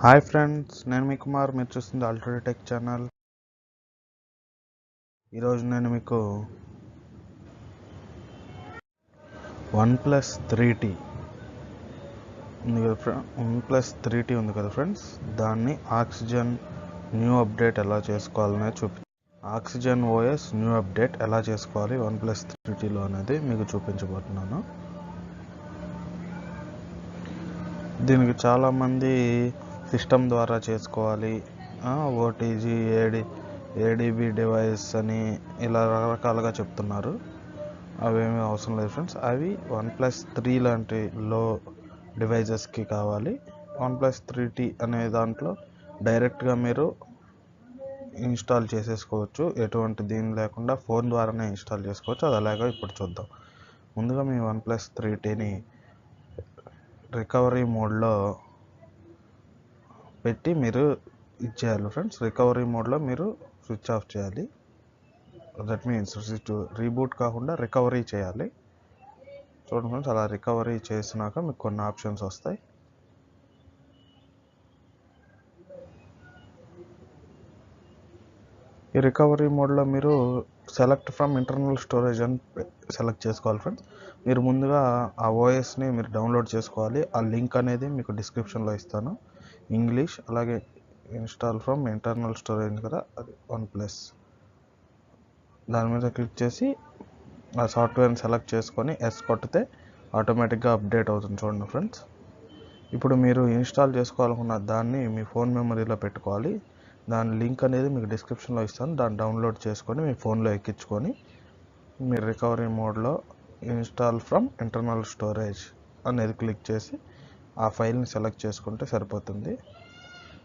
Hi friends, నేను మీ కుమార్. మీరు చూస్తుంది alltodaytech ఛానల్. ఈరోజు నేను మీకు OnePlus 3T ఉంది కదా OnePlus 3T ఉంది కదా ఫ్రెండ్స్, దాన్ని ఆక్సిజన్ న్యూ అప్డేట్ ఎలా చేసుకోవాలనే ఆక్సిజన్ ఓఎస్ న్యూ అప్డేట్ ఎలా చేసుకోవాలి OnePlus 3Tలో అనేది మీకు చూపించబోతున్నాను. దీనికి చాలామంది సిస్టమ్ ద్వారా చేసుకోవాలి, ఓటీజీ ఏడీబీ డివైస్ అని ఇలా రకరకాలుగా చెప్తున్నారు. అవేమీ అవసరం లేదు ఫ్రెండ్స్. అవి OnePlus 3 లాంటి లో డివైజెస్కి కావాలి. OnePlus 3T అనే దాంట్లో డైరెక్ట్గా మీరు ఇన్స్టాల్ చేసేసుకోవచ్చు. ఎటువంటి దీని లేకుండా ఫోన్ ద్వారానే ఇన్స్టాల్ చేసుకోవచ్చు. అది అలాగా ఇప్పుడు చూద్దాం. ముందుగా మీ OnePlus 3Tని రికవరీ మోడ్లో పెట్టి మీరు ఇచ్చేయాలి ఫ్రెండ్స్. రికవరీ మోడ్లో మీరు స్విచ్ ఆఫ్ చేయాలి. దట్ మీన్స్ రీబూట్ కాకుండా రికవరీ చేయాలి. చూడండి ఫ్రెండ్స్, అలా రికవరీ చేసినాక మీకు కొన్ని ఆప్షన్స్ వస్తాయి. ఈ రికవరీ మోడ్లో మీరు సెలెక్ట్ ఫ్రమ్ ఇంటర్నల్ స్టోరేజ్ అని సెలెక్ట్ చేసుకోవాలి ఫ్రెండ్స్. మీరు ముందుగా ఆ ఓఎస్ని మీరు డౌన్లోడ్ చేసుకోవాలి. ఆ లింక్ అనేది మీకు డిస్క్రిప్షన్లో ఇస్తాను. ఇంగ్లీష్, అలాగే ఇన్స్టాల్ ఫ్రమ్ ఇంటర్నల్ స్టోరేజ్ కదా, అది OnePlus. దాని మీద క్లిక్ చేసి ఆ సాఫ్ట్వేర్ని సెలెక్ట్ చేసుకొని ఎస్ కొట్టితే ఆటోమేటిక్గా అప్డేట్ అవుతుంది. చూడండి ఫ్రెండ్స్, ఇప్పుడు మీరు ఇన్స్టాల్ చేసుకోవాలనుకున్న దాన్ని మీ ఫోన్ మెమరీలో పెట్టుకోవాలి. దాని లింక్ అనేది మీకు డిస్క్రిప్షన్లో ఇస్తాను. దాన్ని డౌన్లోడ్ చేసుకొని మీ ఫోన్లో ఎక్కించుకొని మీరు రికవరీ మోడ్లో ఇన్స్టాల్ ఫ్రమ్ ఇంటర్నల్ స్టోరేజ్ అనేది క్లిక్ చేసి ఆ ఫైల్ని సెలెక్ట్ చేసుకుంటే సరిపోతుంది.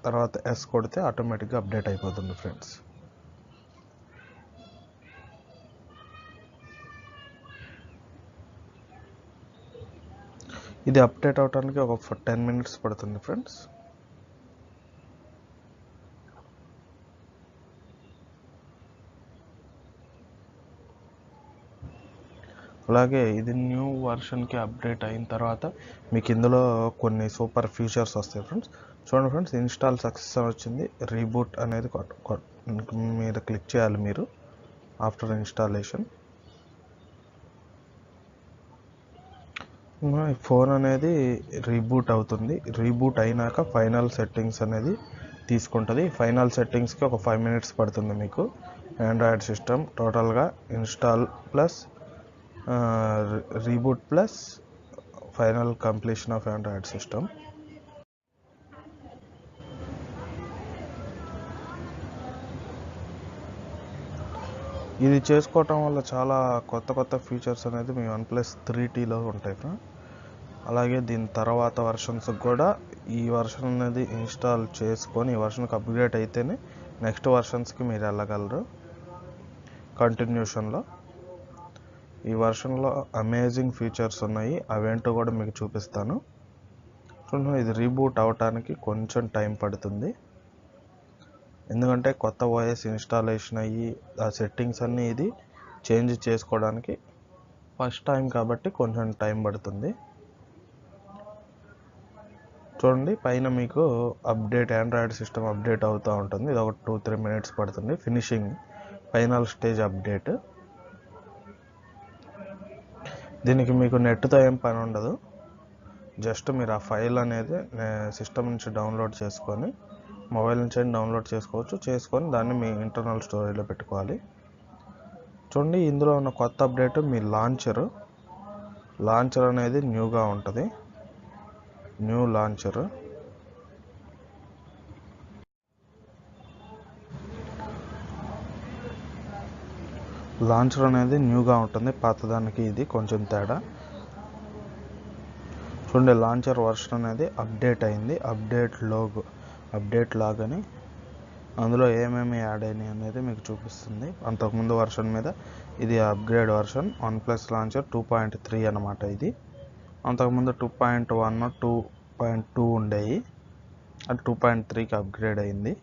తర్వాత ఎస్ కొడితే ఆటోమేటిక్గా అప్డేట్ అయిపోతుంది ఫ్రెండ్స్. ఇది అప్డేట్ అవడానికి ఒక 10 minutes పడుతుంది ఫ్రెండ్స్. అలాగే ఇది న్యూ వర్షన్కి అప్డేట్ అయిన తర్వాత మీకు ఇందులో కొన్ని సూపర్ ఫీచర్స్ వస్తాయి ఫ్రెండ్స్. చూడండి ఫ్రెండ్స్, ఇన్స్టాల్ సక్సెస్ అని వచ్చింది. రీబూట్ అనేది మీరు క్లిక్ చేయాలి. మీరు ఆఫ్టర్ ఇన్స్టాలేషన్ ఫోన్ అనేది రీబూట్ అవుతుంది. రీబూట్ అయినాక ఫైనల్ సెట్టింగ్స్ అనేది తీసుకుంటుంది. ఫైనల్ సెట్టింగ్స్కి ఒక 5 minutes పడుతుంది మీకు. ఆండ్రాయిడ్ సిస్టమ్ టోటల్గా install plus reboot plus final completion of Android system. ఇది చేసుకోవటం వల్ల చాలా కొత్త ఫీచర్స్ అనేది మీ OnePlus 3Tలో ఉంటాయి. అలాగే దీని తర్వాత వర్షన్స్ కూడా ఈ వర్షన్ అనేది ఇన్స్టాల్ చేసుకొని ఈ వర్షన్కి అప్గ్రేడ్ అయితేనే నెక్స్ట్ వర్షన్స్కి మీరు వెళ్ళగలరు. కంటిన్యూషన్లో ఈ వర్షన్లో అమేజింగ్ ఫీచర్స్ ఉన్నాయి. అవేంటో కూడా మీకు చూపిస్తాను. చూడండి, ఇది రీబూట్ అవటానికి కొంచెం టైం పడుతుంది. ఎందుకంటే కొత్త ఓఎస్ ఇన్స్టాలేషన్ అయ్యి ఆ సెట్టింగ్స్ అన్నీ ఇది చేంజ్ చేసుకోవడానికి ఫస్ట్ టైం కాబట్టి కొంచెం టైం పడుతుంది. చూడండి, పైన మీకు అప్డేట్ ఆండ్రాయిడ్ సిస్టమ్ అప్డేట్ అవుతూ ఉంటుంది. ఇది ఒక 2-3 minutes పడుతుంది. Finishing final stage update. దీనికి మీకు నెట్తో ఏం పని ఉండదు. జస్ట్ మీరు ఆ ఫైల్ అనేది సిస్టమ్ నుంచి డౌన్లోడ్ చేసుకొని మొబైల్ నుంచి డౌన్లోడ్ చేసుకొని దాన్ని మీ ఇంటర్నల్ స్టోరేజ్లో పెట్టుకోవాలి. చూడండి, ఇందులో ఉన్న కొత్త అప్డేట్ మీ లాంచర్ అనేది న్యూగా ఉంటుంది. న్యూ లాంచర్ అనేది న్యూగా ఉంటుంది. పాతదానికి ఇది కొంచెం తేడా. చూడండి, లాంచర్ వర్షన్ అనేది అప్డేట్ అయింది. అప్డేట్ లాగని అందులో ఏమేమి యాడ్ అయినాయి అనేది మీకు చూపిస్తుంది. అంతకుముందు వర్షన్ మీద ఇది అప్గ్రేడ్ వర్షన్. OnePlus లాంచర్ 2.3 అన్నమాట. ఇది అంతకుముందు 2.1 2.2 ఉండేవి. అది 2.3కి అప్గ్రేడ్ అయింది.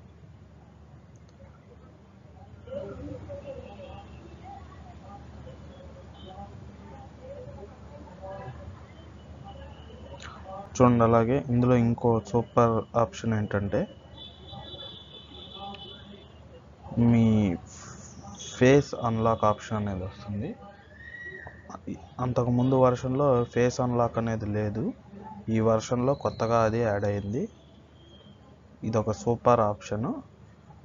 చూడండి. అలాగే ఇందులో ఇంకో సూపర్ ఆప్షన్ ఏంటంటే మీ ఫేస్ అన్లాక్ ఆప్షన్ అనేది వస్తుంది. అంతకుముందు వర్షన్లో ఫేస్ అన్లాక్ అనేది లేదు, ఈ వర్షన్లో కొత్తగా అది యాడ్ అయింది. ఇది ఒక సూపర్ ఆప్షను.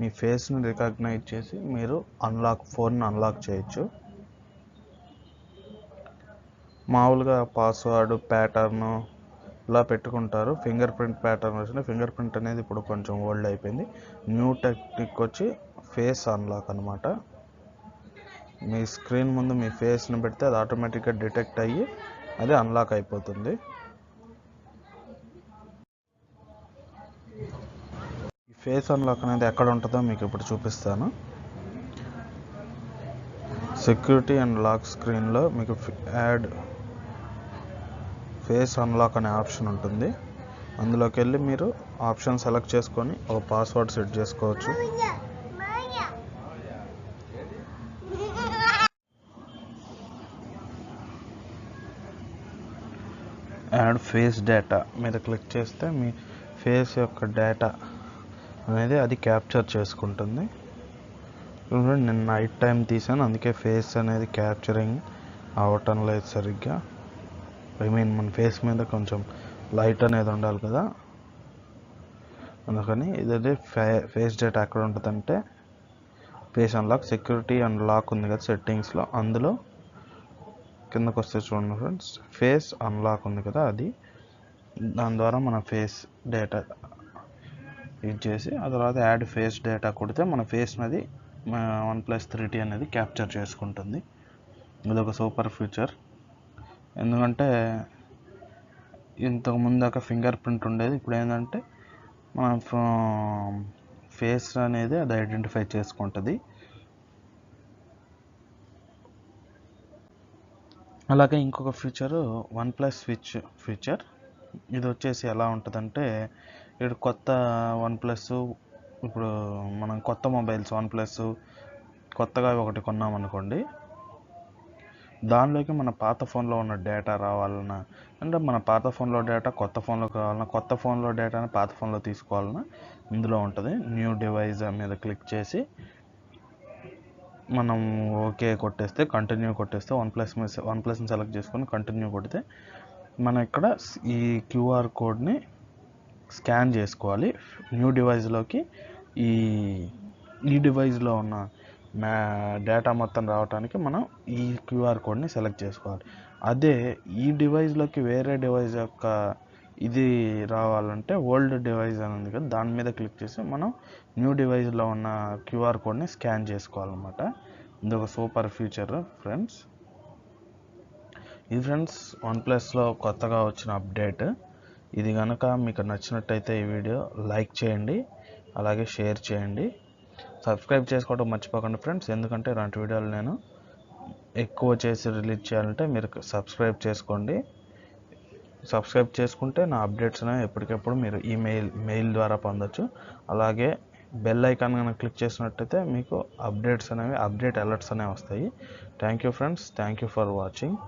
మీ ఫేస్ని రికగ్నైజ్ చేసి మీరు ఫోన్ని అన్లాక్ చేయొచ్చు. మామూలుగా పాస్వర్డ్ ప్యాటర్న్ ఇలా పెట్టుకుంటారు. ఫింగర్ ప్రింట్ ప్యాటర్న్ వచ్చింది. ఫింగర్ ప్రింట్ అనేది ఇప్పుడు కొంచెం ఓల్డ్ అయిపోయింది. న్యూ టెక్నిక్ వచ్చి ఫేస్ అన్లాక్ అనమాట. మీ స్క్రీన్ ముందు మీ ఫేస్ని పెడితే అది ఆటోమేటిక్గా డిటెక్ట్ అయ్యి అది అన్లాక్ అయిపోతుంది. ఈ ఫేస్ అన్లాక్ అనేది ఎక్కడ ఉంటుందో మీకు ఇప్పుడు చూపిస్తాను. సెక్యూరిటీ అండ్ లాక్ స్క్రీన్లో మీకు యాడ్ ఫేస్ అన్లాక్ అనే ఆప్షన్ ఉంటుంది. అందులోకి వెళ్ళి మీరు ఆప్షన్ సెలెక్ట్ చేసుకొని ఒక పాస్వర్డ్ సెట్ చేసుకోవచ్చు. యాడ్ ఫేస్ డేటా మీద క్లిక్ చేస్తే మీ ఫేస్ యొక్క డేటా అనేది అది క్యాప్చర్ చేసుకుంటుంది. నేను నైట్ టైం తీసాను, అందుకే ఫేస్ అనేది క్యాప్చరింగ్ అవ్వటం లేదు సరిగ్గా. మన ఫేస్ మీద కొంచెం లైట్ అనేది ఉండాలి కదా, అందుకని ఇదే ఫేస్ డేటా ఎక్కడ ఉంటుందంటే face unlock security and lock ఉంది కదా సెట్టింగ్స్లో, అందులో కిందకు వస్తే చూడండి ఫ్రెండ్స్, ఫేస్ అన్లాక్ ఉంది కదా అది. దాని ద్వారా మన ఫేస్ డేటా యూజ్ చేసి ఆ తర్వాత యాడ్ ఫేస్ డేటా కొడితే మన ఫేస్ అనేది OnePlus 3T అనేది క్యాప్చర్ చేసుకుంటుంది. ఇదొక సూపర్ ఫీచర్. ఎందుకంటే ఇంతకు ముందాక ఫింగర్ ప్రింట్ ఉండేది, ఇప్పుడు ఏంటంటే మన ఫేస్ అనేది అది ఐడెంటిఫై చేసుకుంటుంది. అలాగే ఇంకొక ఫీచరు OnePlus స్విచ్ ఫీచర్. ఇది వచ్చేసి ఎలా ఉంటుందంటే, ఇప్పుడు కొత్త OnePlus, ఇప్పుడు మనం కొత్త మొబైల్స్ OnePlus కొత్తగా ఒకటి కొన్నామనుకోండి, దానిలోకి మన పాత ఫోన్లో ఉన్న డేటా రావాలన్నా, అంటే మన పాత ఫోన్లో డేటా కొత్త ఫోన్లోకి రావాలన్నా, కొత్త ఫోన్లో డేటాని పాత ఫోన్లో తీసుకోవాలన్నా ఇందులో ఉంటుంది. న్యూ డివైస్ మీద క్లిక్ చేసి మనం ఓకే కొట్టేస్తే, కంటిన్యూ కొట్టేస్తే, వన్ప్లస్ని సెలెక్ట్ చేసుకొని కంటిన్యూ కొడితే మనం ఇక్కడ ఈ QR కోడ్ని స్కాన్ చేసుకోవాలి. న్యూ డివైస్లోకి ఈ డివైస్లో ఉన్న డేటా మొత్తం రావడానికి మనం ఈ QR కోడ్ని సెలెక్ట్ చేసుకోవాలి. అదే ఈ డివైస్లోకి వేరే డివైస్ యొక్క ఇది రావాలంటే ఓల్డ్ డివైస్ అని ఉంది కదా, దాని మీద క్లిక్ చేసి మనం న్యూ డివైస్లో ఉన్న QR కోడ్ని స్కాన్ చేసుకోవాలన్నమాట. ఇది ఒక సూపర్ ఫీచర్ ఫ్రెండ్స్. ఇది ఫ్రెండ్స్ OnePlusలో కొత్తగా వచ్చిన అప్డేట్. ఇది కనుక మీకు నచ్చినట్టయితే ఈ వీడియో లైక్ చేయండి, అలాగే షేర్ చేయండి. సబ్స్క్రైబ్ చేసుకోవడం మర్చిపోకండి ఫ్రెండ్స్, ఎందుకంటే ఇలాంటి వీడియోలు నేను ఎక్కువ చేసి రిలీజ్ చేయాలంటే మీరు సబ్స్క్రైబ్ చేసుకోండి. సబ్స్క్రైబ్ చేసుకుంటే నా అప్డేట్స్ అనేవి ఎప్పటికప్పుడు మీరు మెయిల్ ద్వారా పొందొచ్చు. అలాగే బెల్ ఐకాన్ కనుక క్లిక్ చేసినట్టయితే మీకు అప్డేట్ అలర్ట్స్ అనేవి వస్తాయి. Thank you friends, thank you for watching.